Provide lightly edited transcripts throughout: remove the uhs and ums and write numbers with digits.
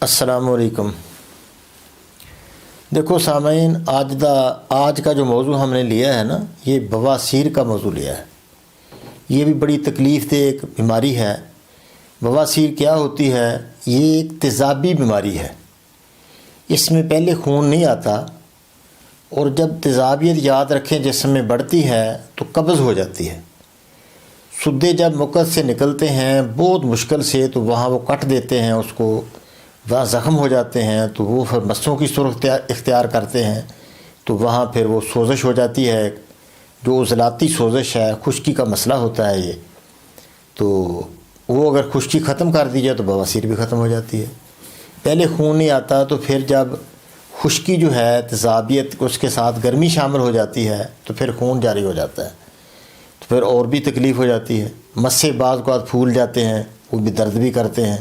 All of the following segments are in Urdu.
السلام علیکم۔ دیکھو سامعین، آج کا جو موضوع ہم نے لیا ہے نا، یہ بواسیر کا موضوع لیا ہے۔ یہ بھی بڑی تکلیف دہ ایک بیماری ہے۔ بواسیر کیا ہوتی ہے؟ یہ ایک تیزابی بیماری ہے۔ اس میں پہلے خون نہیں آتا، اور جب تیزابیت یاد رکھیں جسم میں بڑھتی ہے تو قبض ہو جاتی ہے۔ سدے جب مکد سے نکلتے ہیں بہت مشکل سے، تو وہاں وہ کٹ دیتے ہیں اس کو، وہاں زخم ہو جاتے ہیں، تو وہ پھر مسوں کی صورت اختیار کرتے ہیں، تو وہاں پھر وہ سوزش ہو جاتی ہے، جو عضلاتی سوزش ہے، خشکی کا مسئلہ ہوتا ہے یہ۔ تو وہ اگر خشکی ختم کر دی جائے تو بواسیر بھی ختم ہو جاتی ہے۔ پہلے خون نہیں آتا، تو پھر جب خشکی جو ہے، تیزابیت اس کے ساتھ گرمی شامل ہو جاتی ہے، تو پھر خون جاری ہو جاتا ہے، تو پھر اور بھی تکلیف ہو جاتی ہے۔ مسے بعض کو پھول جاتے ہیں، وہ بھی درد بھی کرتے ہیں۔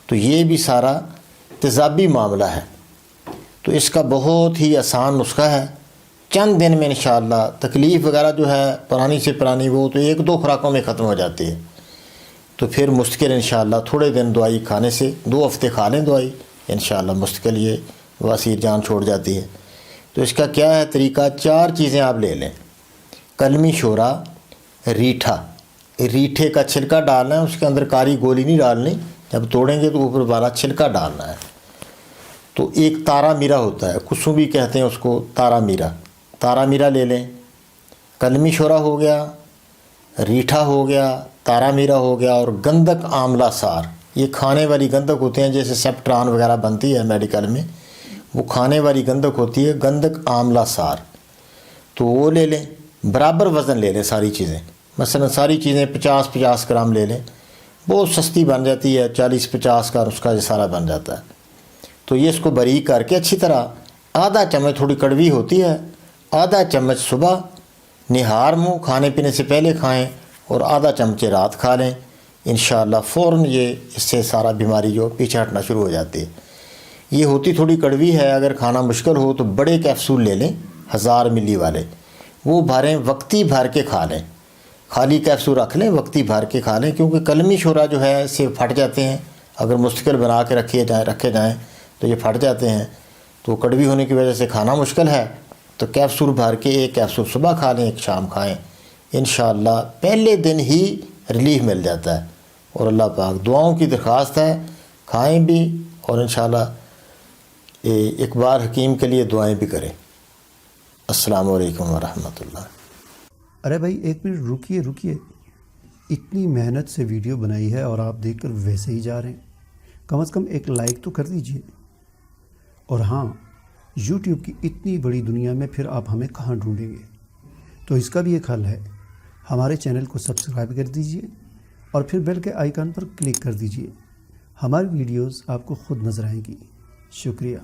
تو یہ بھی سارا تیزابی معاملہ ہے۔ تو اس کا بہت ہی آسان نسخہ ہے، چند دن میں انشاءاللہ تکلیف وغیرہ جو ہے پرانی سے پرانی، وہ تو 1-2 خوراکوں میں ختم ہو جاتی ہے۔ تو پھر مستقل انشاءاللہ تھوڑے دن دوائی کھانے سے، 2 ہفتے کھا لیں دوائی، انشاءاللہ مستقل یہ بواسیر جان چھوڑ جاتی ہے۔ تو اس کا کیا ہے طریقہ؟ 4 چیزیں آپ لے لیں: کلمی شورا، ریٹھے کا چھلکا ڈالنا ہے، اس کے اندر کاری گولی نہیں ڈالنی، جب توڑیں گے تو اوپر والا چھلکا ڈالنا ہے۔ تو ایک تارا میرا ہوتا ہے، کسو بھی کہتے ہیں اس کو، تارا میرا لے لیں۔ کلمی شورا ہو گیا، ریٹھا ہو گیا، تارا میرا ہو گیا، اور گندک آملہ سار۔ یہ کھانے والی گندک ہوتے ہیں، جیسے سیپٹران وغیرہ بنتی ہے میڈیکل میں، وہ کھانے والی گندک ہوتی ہے، گندک آملہ سار۔ تو وہ لے لیں، برابر وزن لے لیں ساری چیزیں، مثلا ساری چیزیں 50-50 گرام لے لیں، بہت سستی بن جاتی ہے، 40-50 کا نسخہ یہ سارا بن جاتا ہے۔ تو یہ اس کو باریک کر کے اچھی طرح آدھا چمچ، تھوڑی کڑوی ہوتی ہے، آدھا چمچ صبح نہار منہ کھانے پینے سے پہلے کھائیں، اور آدھا چمچ رات کھا لیں، انشاءاللہ فوراً یہ اس سے سارا بیماری جو پیچھے ہٹنا شروع ہو جاتی ہے۔ یہ ہوتی تھوڑی کڑوی ہے، اگر کھانا مشکل ہو تو بڑے کیپسول لے لیں، 1000 ملی والے، وہ بھریں، وقتی بھر کے کھا لیں، خالی کیپسول رکھ لیں، وقتی بھر کے کھا لیں، کیونکہ کلمی شورا جو ہے اس سے پھٹ جاتے ہیں، اگر مستقل بنا کے رکھے جائیں تو یہ پھٹ جاتے ہیں۔ تو کڑوی ہونے کی وجہ سے کھانا مشکل ہے، تو کیپسول بھر کے 1 کیپسول صبح کھا لیں، 1 شام کھائیں، انشاءاللہ پہلے دن ہی ریلیف مل جاتا ہے۔ اور اللہ پاک دعاؤں کی درخواست ہے، کھائیں بھی، اور انشاءاللہ اقبال حکیم کے لیے دعائیں بھی کریں۔ السلام علیکم ورحمۃ اللہ۔ ارے بھائی 1 منٹ رکیے، اتنی محنت سے ویڈیو بنائی ہے اور آپ دیکھ کر ویسے ہی جا رہے ہیں، کم از کم ایک لائک تو کر دیجئے۔ اور ہاں، یوٹیوب کی اتنی بڑی دنیا میں پھر آپ ہمیں کہاں ڈھونڈیں گے؟ تو اس کا بھی ایک حل ہے، ہمارے چینل کو سبسکرائب کر دیجئے، اور پھر بیل کے آئیکن پر کلک کر دیجئے۔ ہماری ویڈیوز آپ کو خود نظر آئیں گی۔ شکریہ۔